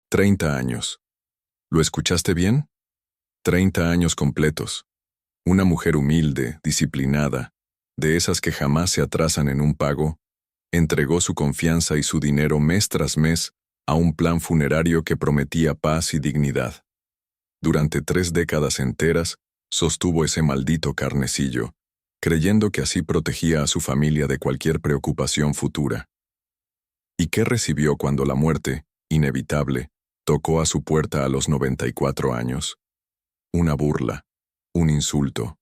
30 años. ¿Lo escuchaste bien? 30 años completos. Una mujer humilde, disciplinada, de esas que jamás se atrasan en un pago, entregó su confianza y su dinero mes tras mes a un plan funerario que prometía paz y dignidad. Durante 3 décadas enteras, sostuvo ese maldito carnecillo, creyendo que así protegía a su familia de cualquier preocupación futura. ¿Y qué recibió cuando la muerte, inevitable, tocó a su puerta a los 94 años? Una burla, un insulto.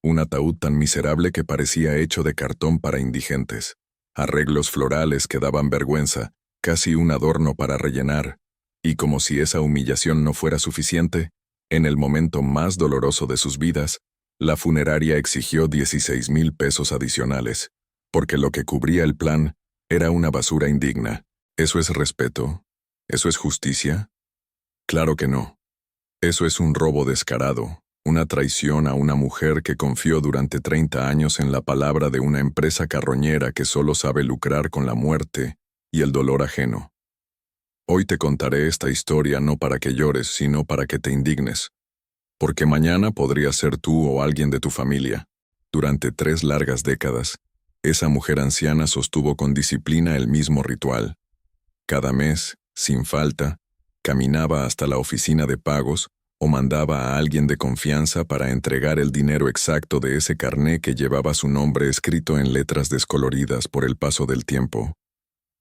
Un ataúd tan miserable que parecía hecho de cartón para indigentes. Arreglos florales que daban vergüenza, casi un adorno para rellenar. Y como si esa humillación no fuera suficiente, en el momento más doloroso de sus vidas, la funeraria exigió 16,000 pesos adicionales, porque lo que cubría el plan era una basura indigna. ¿Eso es respeto? ¿Eso es justicia? Claro que no. Eso es un robo descarado, una traición a una mujer que confió durante 30 años en la palabra de una empresa carroñera que solo sabe lucrar con la muerte y el dolor ajeno. Hoy te contaré esta historia no para que llores, sino para que te indignes, porque mañana podría ser tú o alguien de tu familia. Durante 3 largas décadas, esa mujer anciana sostuvo con disciplina el mismo ritual. Cada mes, sin falta, caminaba hasta la oficina de pagos o mandaba a alguien de confianza para entregar el dinero exacto de ese carné que llevaba su nombre escrito en letras descoloridas por el paso del tiempo.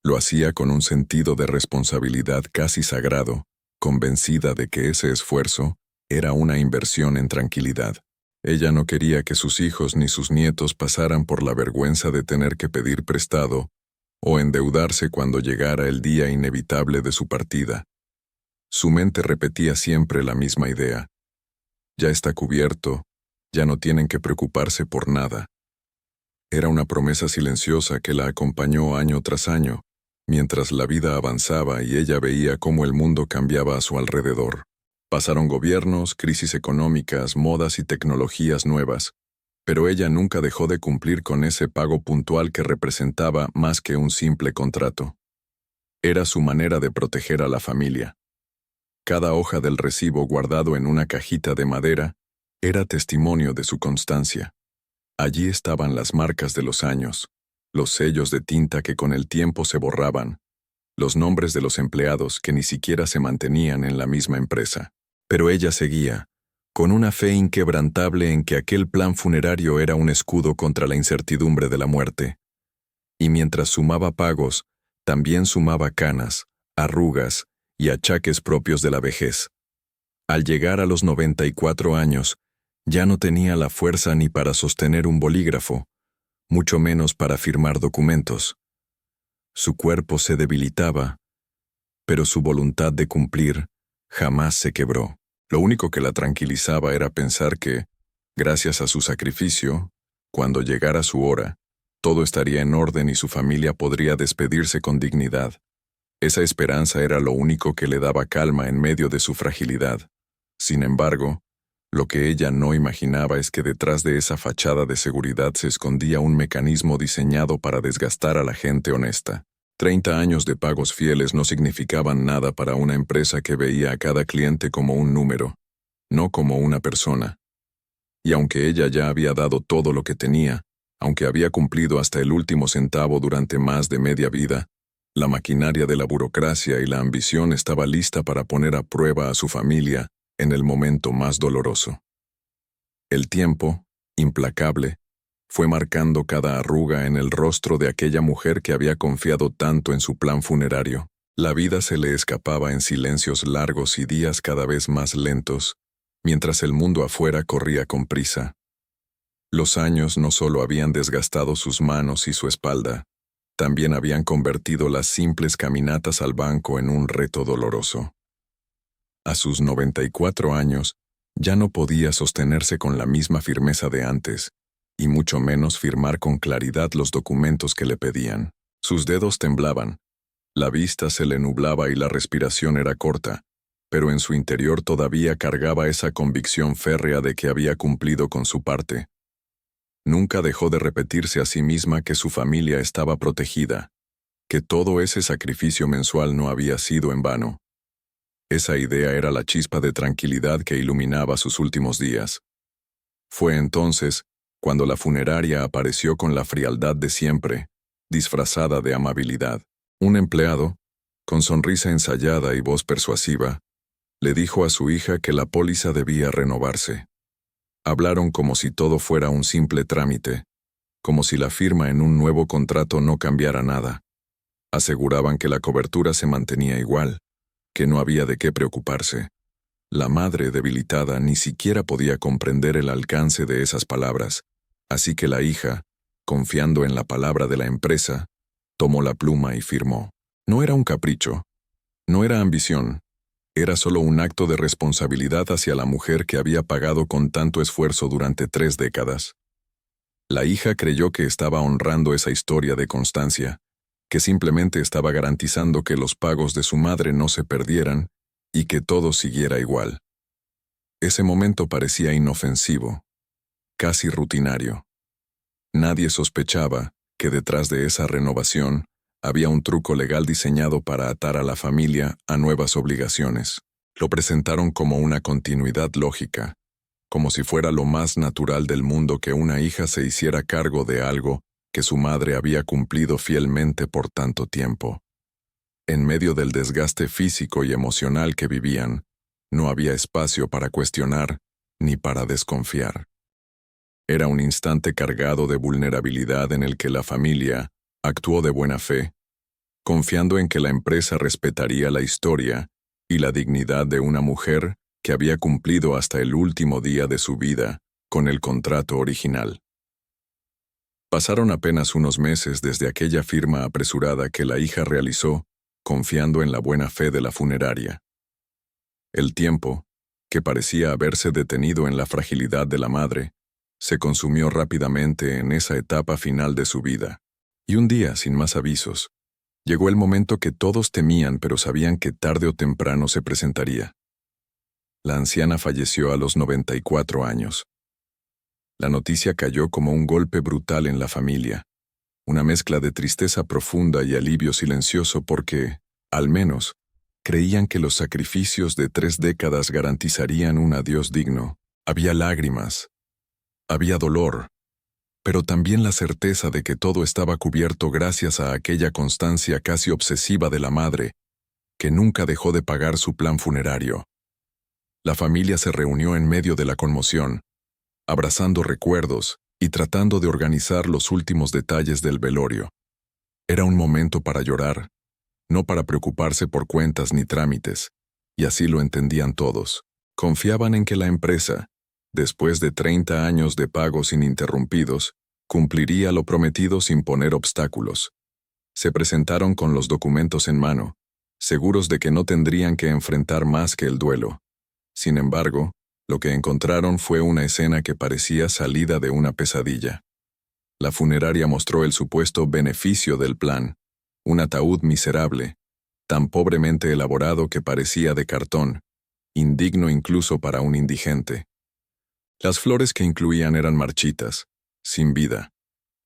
Lo hacía con un sentido de responsabilidad casi sagrado, convencida de que ese esfuerzo era una inversión en tranquilidad. Ella no quería que sus hijos ni sus nietos pasaran por la vergüenza de tener que pedir prestado o endeudarse cuando llegara el día inevitable de su partida. Su mente repetía siempre la misma idea. Ya está cubierto, ya no tienen que preocuparse por nada. Era una promesa silenciosa que la acompañó año tras año, mientras la vida avanzaba y ella veía cómo el mundo cambiaba a su alrededor. Pasaron gobiernos, crisis económicas, modas y tecnologías nuevas, pero ella nunca dejó de cumplir con ese pago puntual que representaba más que un simple contrato. Era su manera de proteger a la familia. Cada hoja del recibo guardado en una cajita de madera era testimonio de su constancia. Allí estaban las marcas de los años, los sellos de tinta que con el tiempo se borraban, los nombres de los empleados que ni siquiera se mantenían en la misma empresa. Pero ella seguía, con una fe inquebrantable en que aquel plan funerario era un escudo contra la incertidumbre de la muerte. Y mientras sumaba pagos, también sumaba canas, arrugas y achaques propios de la vejez. Al llegar a los 94 años, ya no tenía la fuerza ni para sostener un bolígrafo, mucho menos para firmar documentos. Su cuerpo se debilitaba, pero su voluntad de cumplir jamás se quebró. Lo único que la tranquilizaba era pensar que, gracias a su sacrificio, cuando llegara su hora, todo estaría en orden y su familia podría despedirse con dignidad. Esa esperanza era lo único que le daba calma en medio de su fragilidad. Sin embargo, lo que ella no imaginaba es que detrás de esa fachada de seguridad se escondía un mecanismo diseñado para desgastar a la gente honesta. 30 años de pagos fieles no significaban nada para una empresa que veía a cada cliente como un número, no como una persona. Y aunque ella ya había dado todo lo que tenía, aunque había cumplido hasta el último centavo durante más de media vida, la maquinaria de la burocracia y la ambición estaba lista para poner a prueba a su familia en el momento más doloroso. El tiempo, implacable, fue marcando cada arruga en el rostro de aquella mujer que había confiado tanto en su plan funerario. La vida se le escapaba en silencios largos y días cada vez más lentos, mientras el mundo afuera corría con prisa. Los años no solo habían desgastado sus manos y su espalda, también habían convertido las simples caminatas al banco en un reto doloroso. A sus 94 años, ya no podía sostenerse con la misma firmeza de antes, y mucho menos firmar con claridad los documentos que le pedían. Sus dedos temblaban, la vista se le nublaba y la respiración era corta, pero en su interior todavía cargaba esa convicción férrea de que había cumplido con su parte. Nunca dejó de repetirse a sí misma que su familia estaba protegida, que todo ese sacrificio mensual no había sido en vano. Esa idea era la chispa de tranquilidad que iluminaba sus últimos días. Fue entonces cuando la funeraria apareció con la frialdad de siempre, disfrazada de amabilidad. Un empleado, con sonrisa ensayada y voz persuasiva, le dijo a su hija que la póliza debía renovarse. Hablaron como si todo fuera un simple trámite, como si la firma en un nuevo contrato no cambiara nada. Aseguraban que la cobertura se mantenía igual, que no había de qué preocuparse. La madre, debilitada, ni siquiera podía comprender el alcance de esas palabras, así que la hija, confiando en la palabra de la empresa, tomó la pluma y firmó. No era un capricho, no era ambición, era solo un acto de responsabilidad hacia la mujer que había pagado con tanto esfuerzo durante 3 décadas. La hija creyó que estaba honrando esa historia de constancia, que simplemente estaba garantizando que los pagos de su madre no se perdieran y que todo siguiera igual. Ese momento parecía inofensivo, casi rutinario. Nadie sospechaba que detrás de esa renovación había un truco legal diseñado para atar a la familia a nuevas obligaciones. Lo presentaron como una continuidad lógica, como si fuera lo más natural del mundo que una hija se hiciera cargo de algo que su madre había cumplido fielmente por tanto tiempo. En medio del desgaste físico y emocional que vivían, no había espacio para cuestionar ni para desconfiar. Era un instante cargado de vulnerabilidad en el que la familia actuó de buena fe, confiando en que la empresa respetaría la historia y la dignidad de una mujer que había cumplido hasta el último día de su vida con el contrato original. Pasaron apenas unos meses desde aquella firma apresurada que la hija realizó, confiando en la buena fe de la funeraria. El tiempo, que parecía haberse detenido en la fragilidad de la madre, se consumió rápidamente en esa etapa final de su vida. Y un día, sin más avisos, llegó el momento que todos temían pero sabían que tarde o temprano se presentaría. La anciana falleció a los 94 años. La noticia cayó como un golpe brutal en la familia, una mezcla de tristeza profunda y alivio silencioso porque, al menos, creían que los sacrificios de 3 décadas garantizarían un adiós digno. Había lágrimas, había dolor, pero también la certeza de que todo estaba cubierto gracias a aquella constancia casi obsesiva de la madre, que nunca dejó de pagar su plan funerario. La familia se reunió en medio de la conmoción, abrazando recuerdos y tratando de organizar los últimos detalles del velorio. Era un momento para llorar, no para preocuparse por cuentas ni trámites, y así lo entendían todos. Confiaban en que la empresa, después de 30 años de pagos ininterrumpidos, cumpliría lo prometido sin poner obstáculos. Se presentaron con los documentos en mano, seguros de que no tendrían que enfrentar más que el duelo. Sin embargo, lo que encontraron fue una escena que parecía salida de una pesadilla. La funeraria mostró el supuesto beneficio del plan, un ataúd miserable, tan pobremente elaborado que parecía de cartón, indigno incluso para un indigente. Las flores que incluían eran marchitas, sin vida,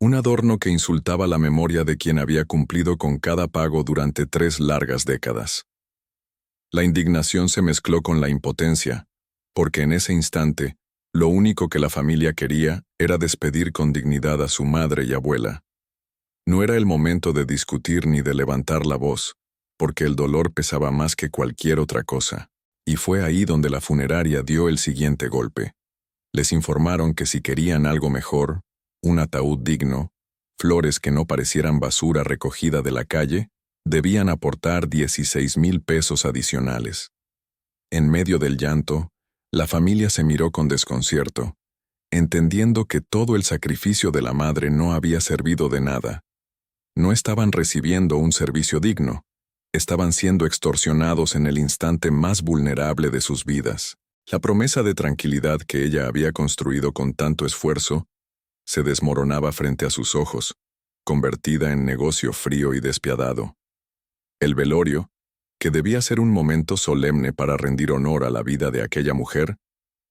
un adorno que insultaba la memoria de quien había cumplido con cada pago durante 3 largas décadas. La indignación se mezcló con la impotencia, porque en ese instante, lo único que la familia quería era despedir con dignidad a su madre y abuela. No era el momento de discutir ni de levantar la voz, porque el dolor pesaba más que cualquier otra cosa, y fue ahí donde la funeraria dio el siguiente golpe. Les informaron que si querían algo mejor, un ataúd digno, flores que no parecieran basura recogida de la calle, debían aportar 16,000 pesos adicionales. En medio del llanto, la familia se miró con desconcierto, entendiendo que todo el sacrificio de la madre no había servido de nada. No estaban recibiendo un servicio digno, estaban siendo extorsionados en el instante más vulnerable de sus vidas. La promesa de tranquilidad que ella había construido con tanto esfuerzo se desmoronaba frente a sus ojos, convertida en negocio frío y despiadado. El velorio, que debía ser un momento solemne para rendir honor a la vida de aquella mujer,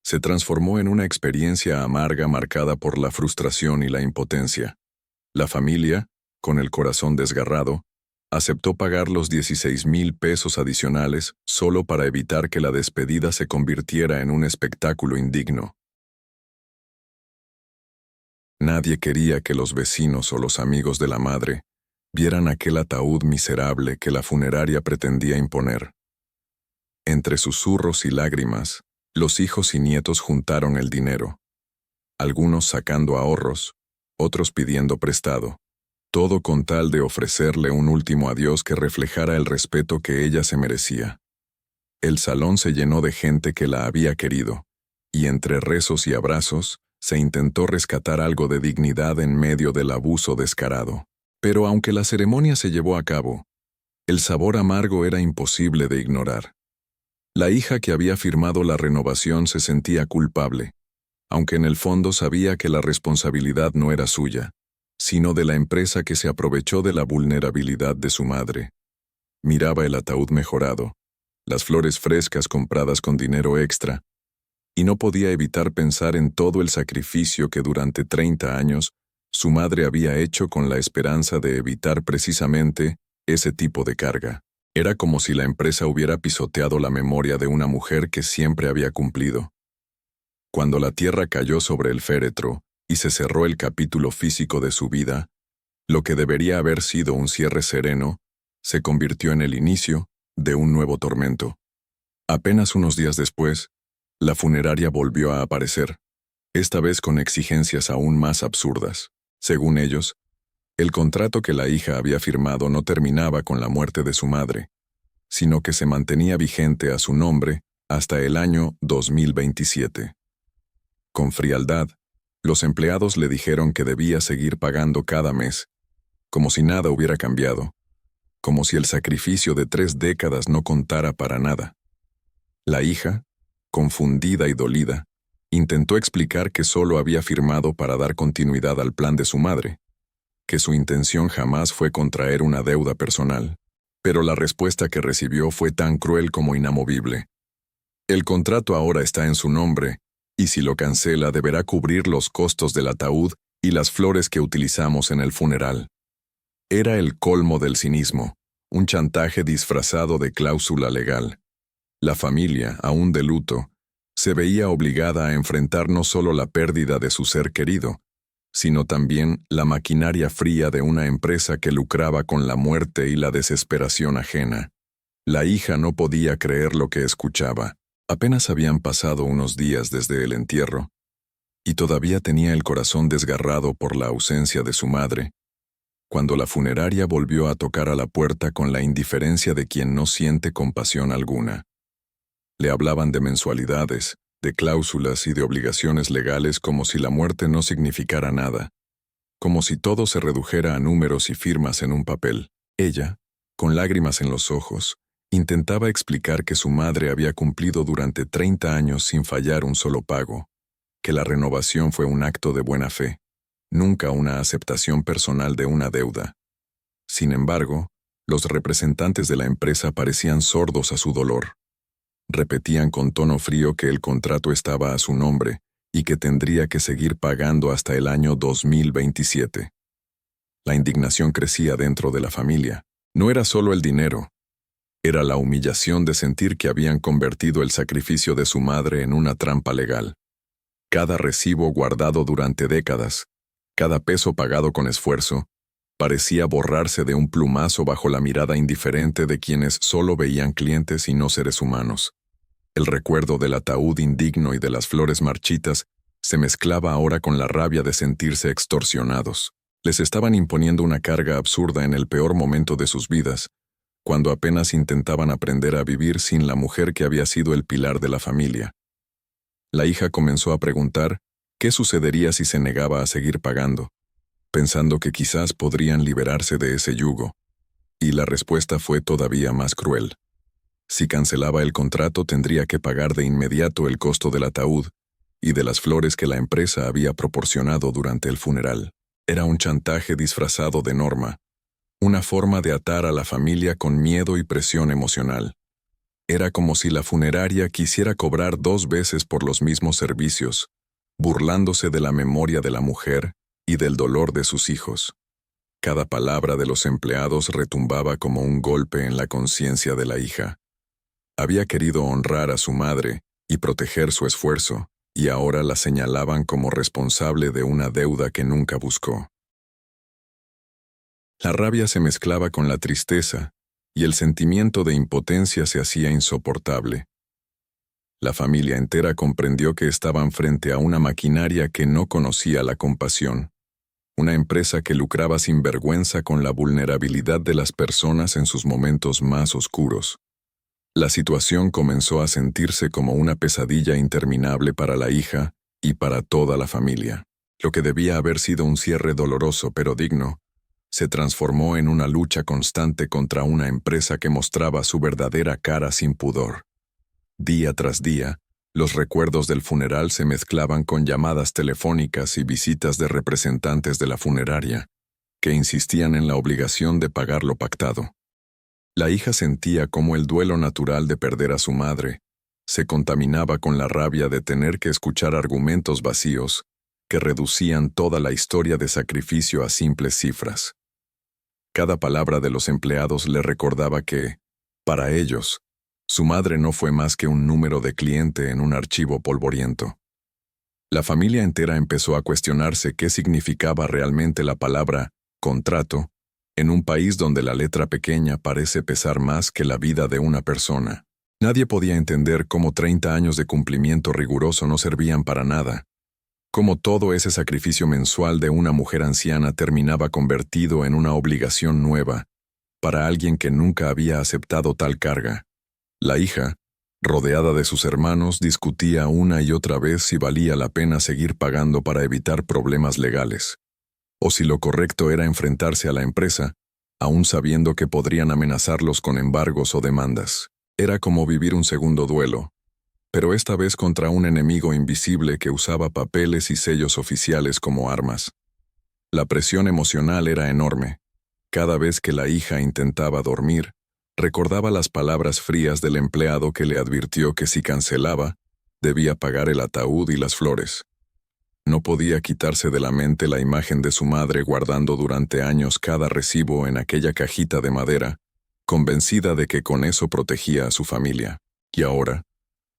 se transformó en una experiencia amarga marcada por la frustración y la impotencia. La familia, con el corazón desgarrado, Aceptó pagar los 16,000 pesos adicionales solo para evitar que la despedida se convirtiera en un espectáculo indigno. Nadie quería que los vecinos o los amigos de la madre vieran aquel ataúd miserable que la funeraria pretendía imponer. Entre susurros y lágrimas, los hijos y nietos juntaron el dinero, algunos sacando ahorros, otros pidiendo prestado, todo con tal de ofrecerle un último adiós que reflejara el respeto que ella se merecía. El salón se llenó de gente que la había querido, y entre rezos y abrazos, se intentó rescatar algo de dignidad en medio del abuso descarado. Pero aunque la ceremonia se llevó a cabo, el sabor amargo era imposible de ignorar. La hija que había firmado la renovación se sentía culpable, aunque en el fondo sabía que la responsabilidad no era suya, sino de la empresa que se aprovechó de la vulnerabilidad de su madre. Miraba el ataúd mejorado, las flores frescas compradas con dinero extra, y no podía evitar pensar en todo el sacrificio que durante 30 años su madre había hecho con la esperanza de evitar precisamente ese tipo de carga. Era como si la empresa hubiera pisoteado la memoria de una mujer que siempre había cumplido. Cuando la tierra cayó sobre el féretro y se cerró el capítulo físico de su vida, lo que debería haber sido un cierre sereno, se convirtió en el inicio de un nuevo tormento. Apenas unos días después, la funeraria volvió a aparecer, esta vez con exigencias aún más absurdas. Según ellos, el contrato que la hija había firmado no terminaba con la muerte de su madre, sino que se mantenía vigente a su nombre hasta el año 2027. Con frialdad, los empleados le dijeron que debía seguir pagando cada mes, como si nada hubiera cambiado, como si el sacrificio de 3 décadas no contara para nada. La hija, confundida y dolida, intentó explicar que solo había firmado para dar continuidad al plan de su madre, que su intención jamás fue contraer una deuda personal, pero la respuesta que recibió fue tan cruel como inamovible. El contrato ahora está en su nombre, y si lo cancela deberá cubrir los costos del ataúd y las flores que utilizamos en el funeral. Era el colmo del cinismo, un chantaje disfrazado de cláusula legal. La familia, aún de luto, se veía obligada a enfrentar no solo la pérdida de su ser querido, sino también la maquinaria fría de una empresa que lucraba con la muerte y la desesperación ajena. La hija no podía creer lo que escuchaba. Apenas habían pasado unos días desde el entierro, y todavía tenía el corazón desgarrado por la ausencia de su madre, cuando la funeraria volvió a tocar a la puerta con la indiferencia de quien no siente compasión alguna. Le hablaban de mensualidades, de cláusulas y de obligaciones legales como si la muerte no significara nada, como si todo se redujera a números y firmas en un papel. Ella, con lágrimas en los ojos, intentaba explicar que su madre había cumplido durante 30 años sin fallar un solo pago, que la renovación fue un acto de buena fe, nunca una aceptación personal de una deuda. Sin embargo, los representantes de la empresa parecían sordos a su dolor. Repetían con tono frío que el contrato estaba a su nombre y que tendría que seguir pagando hasta el año 2027. La indignación crecía dentro de la familia. No era solo el dinero. Era la humillación de sentir que habían convertido el sacrificio de su madre en una trampa legal. Cada recibo guardado durante décadas, cada peso pagado con esfuerzo, parecía borrarse de un plumazo bajo la mirada indiferente de quienes solo veían clientes y no seres humanos. El recuerdo del ataúd indigno y de las flores marchitas se mezclaba ahora con la rabia de sentirse extorsionados. Les estaban imponiendo una carga absurda en el peor momento de sus vidas, cuando apenas intentaban aprender a vivir sin la mujer que había sido el pilar de la familia. La hija comenzó a preguntar qué sucedería si se negaba a seguir pagando, pensando que quizás podrían liberarse de ese yugo, y la respuesta fue todavía más cruel. Si cancelaba el contrato tendría que pagar de inmediato el costo del ataúd y de las flores que la empresa había proporcionado durante el funeral. Era un chantaje disfrazado de norma, una forma de atar a la familia con miedo y presión emocional. Era como si la funeraria quisiera cobrar 2 veces por los mismos servicios, burlándose de la memoria de la mujer y del dolor de sus hijos. Cada palabra de los empleados retumbaba como un golpe en la conciencia de la hija. Había querido honrar a su madre y proteger su esfuerzo, y ahora la señalaban como responsable de una deuda que nunca buscó. La rabia se mezclaba con la tristeza, y el sentimiento de impotencia se hacía insoportable. La familia entera comprendió que estaban frente a una maquinaria que no conocía la compasión, una empresa que lucraba sin vergüenza con la vulnerabilidad de las personas en sus momentos más oscuros. La situación comenzó a sentirse como una pesadilla interminable para la hija y para toda la familia. Lo que debía haber sido un cierre doloroso pero digno, se transformó en una lucha constante contra una empresa que mostraba su verdadera cara sin pudor. Día tras día, los recuerdos del funeral se mezclaban con llamadas telefónicas y visitas de representantes de la funeraria, que insistían en la obligación de pagar lo pactado. La hija sentía cómo el duelo natural de perder a su madre se contaminaba con la rabia de tener que escuchar argumentos vacíos que reducían toda la historia de sacrificio a simples cifras. Cada palabra de los empleados le recordaba que, para ellos, su madre no fue más que un número de cliente en un archivo polvoriento. La familia entera empezó a cuestionarse qué significaba realmente la palabra contrato en un país donde la letra pequeña parece pesar más que la vida de una persona. Nadie podía entender cómo 30 años de cumplimiento riguroso no servían para nada, cómo todo ese sacrificio mensual de una mujer anciana terminaba convertido en una obligación nueva para alguien que nunca había aceptado tal carga. La hija, rodeada de sus hermanos, discutía una y otra vez si valía la pena seguir pagando para evitar problemas legales, o si lo correcto era enfrentarse a la empresa, aún sabiendo que podrían amenazarlos con embargos o demandas. Era como vivir un segundo duelo, pero esta vez contra un enemigo invisible que usaba papeles y sellos oficiales como armas. La presión emocional era enorme. Cada vez que la hija intentaba dormir, recordaba las palabras frías del empleado que le advirtió que si cancelaba, debía pagar el ataúd y las flores. No podía quitarse de la mente la imagen de su madre guardando durante años cada recibo en aquella cajita de madera, convencida de que con eso protegía a su familia. Y ahora,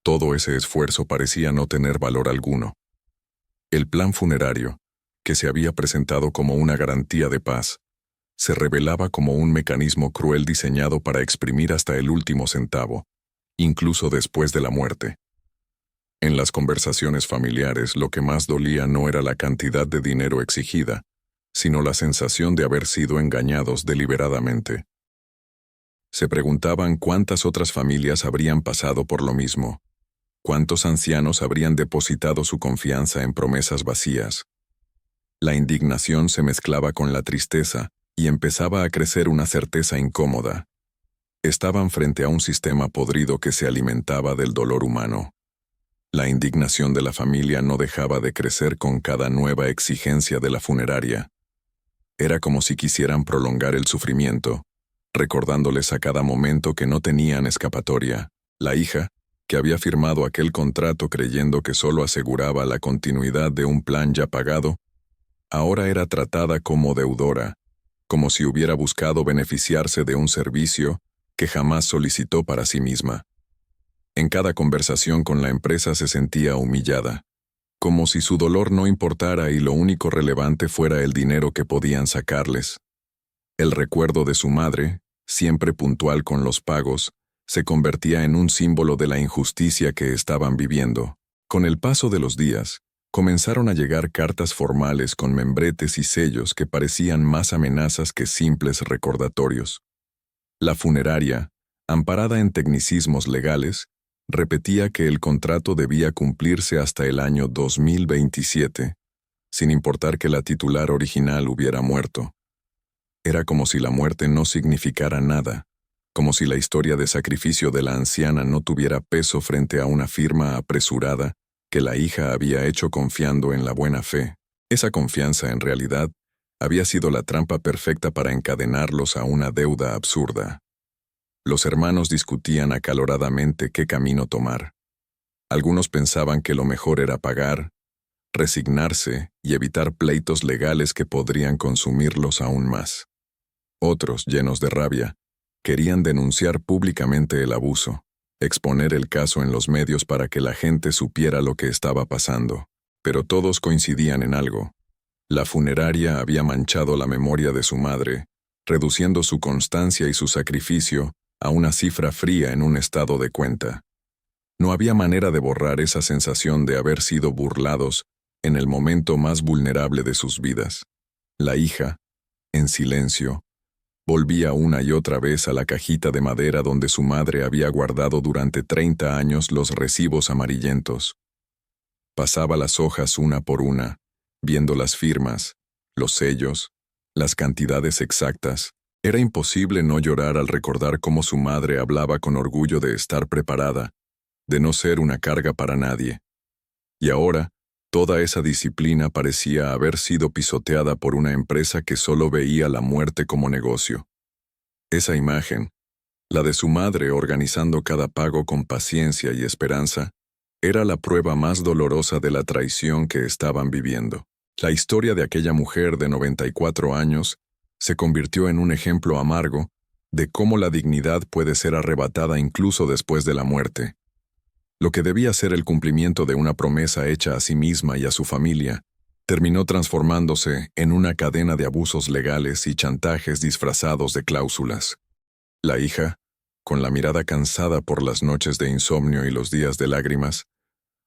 todo ese esfuerzo parecía no tener valor alguno. El plan funerario, que se había presentado como una garantía de paz, se revelaba como un mecanismo cruel diseñado para exprimir hasta el último centavo, incluso después de la muerte. En las conversaciones familiares, lo que más dolía no era la cantidad de dinero exigida, sino la sensación de haber sido engañados deliberadamente. Se preguntaban cuántas otras familias habrían pasado por lo mismo, cuántos ancianos habrían depositado su confianza en promesas vacías. La indignación se mezclaba con la tristeza y empezaba a crecer una certeza incómoda. Estaban frente a un sistema podrido que se alimentaba del dolor humano. La indignación de la familia no dejaba de crecer con cada nueva exigencia de la funeraria. Era como si quisieran prolongar el sufrimiento, recordándoles a cada momento que no tenían escapatoria. La hija, que había firmado aquel contrato creyendo que solo aseguraba la continuidad de un plan ya pagado, ahora era tratada como deudora, como si hubiera buscado beneficiarse de un servicio que jamás solicitó para sí misma. En cada conversación con la empresa se sentía humillada, como si su dolor no importara y lo único relevante fuera el dinero que podían sacarles. El recuerdo de su madre, siempre puntual con los pagos, se convertía en un símbolo de la injusticia que estaban viviendo. Con el paso de los días, comenzaron a llegar cartas formales con membretes y sellos que parecían más amenazas que simples recordatorios. La funeraria, amparada en tecnicismos legales, repetía que el contrato debía cumplirse hasta el año 2027, sin importar que la titular original hubiera muerto. Era como si la muerte no significara nada, como si la historia de sacrificio de la anciana no tuviera peso frente a una firma apresurada que la hija había hecho confiando en la buena fe. Esa confianza, en realidad, había sido la trampa perfecta para encadenarlos a una deuda absurda. Los hermanos discutían acaloradamente qué camino tomar. Algunos pensaban que lo mejor era pagar, resignarse y evitar pleitos legales que podrían consumirlos aún más. Otros, llenos de rabia, querían denunciar públicamente el abuso, exponer el caso en los medios para que la gente supiera lo que estaba pasando. Pero todos coincidían en algo. La funeraria había manchado la memoria de su madre, reduciendo su constancia y su sacrificio a una cifra fría en un estado de cuenta. No había manera de borrar esa sensación de haber sido burlados en el momento más vulnerable de sus vidas. La hija, en silencio, volvía una y otra vez a la cajita de madera donde su madre había guardado durante 30 años los recibos amarillentos. Pasaba las hojas una por una, viendo las firmas, los sellos, las cantidades exactas. Era imposible no llorar al recordar cómo su madre hablaba con orgullo de estar preparada, de no ser una carga para nadie. Y ahora, toda esa disciplina parecía haber sido pisoteada por una empresa que solo veía la muerte como negocio. Esa imagen, la de su madre organizando cada pago con paciencia y esperanza, era la prueba más dolorosa de la traición que estaban viviendo. La historia de aquella mujer de 94 años se convirtió en un ejemplo amargo de cómo la dignidad puede ser arrebatada incluso después de la muerte. Lo que debía ser el cumplimiento de una promesa hecha a sí misma y a su familia, terminó transformándose en una cadena de abusos legales y chantajes disfrazados de cláusulas. La hija, con la mirada cansada por las noches de insomnio y los días de lágrimas,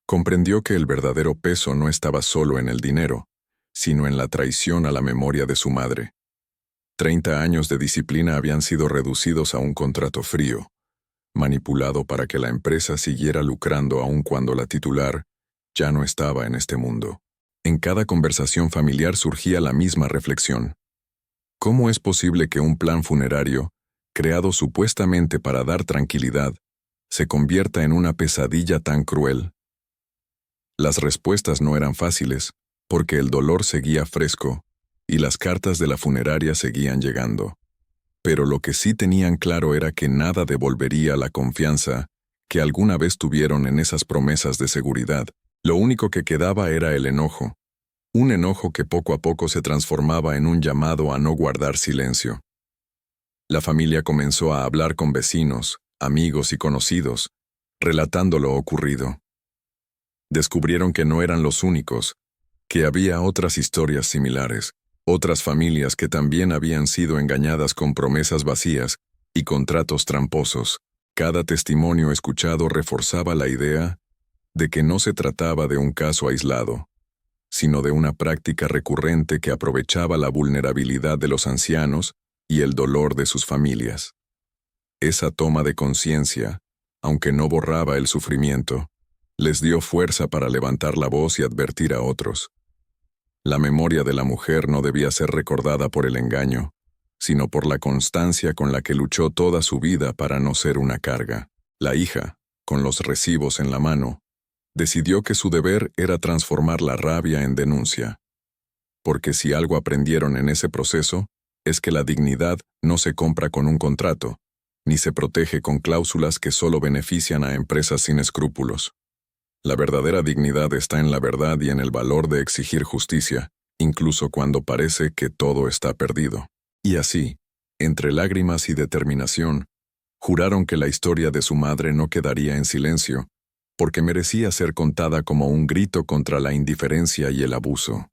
comprendió que el verdadero peso no estaba solo en el dinero, sino en la traición a la memoria de su madre. 30 años de disciplina habían sido reducidos a un contrato frío, manipulado para que la empresa siguiera lucrando aun cuando la titular ya no estaba en este mundo. En cada conversación familiar surgía la misma reflexión. ¿Cómo es posible que un plan funerario, creado supuestamente para dar tranquilidad, se convierta en una pesadilla tan cruel? Las respuestas no eran fáciles, porque el dolor seguía fresco, y las cartas de la funeraria seguían llegando. Pero lo que sí tenían claro era que nada devolvería la confianza que alguna vez tuvieron en esas promesas de seguridad. Lo único que quedaba era el enojo, un enojo que poco a poco se transformaba en un llamado a no guardar silencio. La familia comenzó a hablar con vecinos, amigos y conocidos, relatando lo ocurrido. Descubrieron que no eran los únicos, que había otras historias similares, otras familias que también habían sido engañadas con promesas vacías y contratos tramposos. Cada testimonio escuchado reforzaba la idea de que no se trataba de un caso aislado, sino de una práctica recurrente que aprovechaba la vulnerabilidad de los ancianos y el dolor de sus familias. Esa toma de conciencia, aunque no borraba el sufrimiento, les dio fuerza para levantar la voz y advertir a otros. La memoria de la mujer no debía ser recordada por el engaño, sino por la constancia con la que luchó toda su vida para no ser una carga. La hija, con los recibos en la mano, decidió que su deber era transformar la rabia en denuncia. Porque si algo aprendieron en ese proceso, es que la dignidad no se compra con un contrato, ni se protege con cláusulas que solo benefician a empresas sin escrúpulos. La verdadera dignidad está en la verdad y en el valor de exigir justicia, incluso cuando parece que todo está perdido. Y así, entre lágrimas y determinación, juraron que la historia de su madre no quedaría en silencio, porque merecía ser contada como un grito contra la indiferencia y el abuso.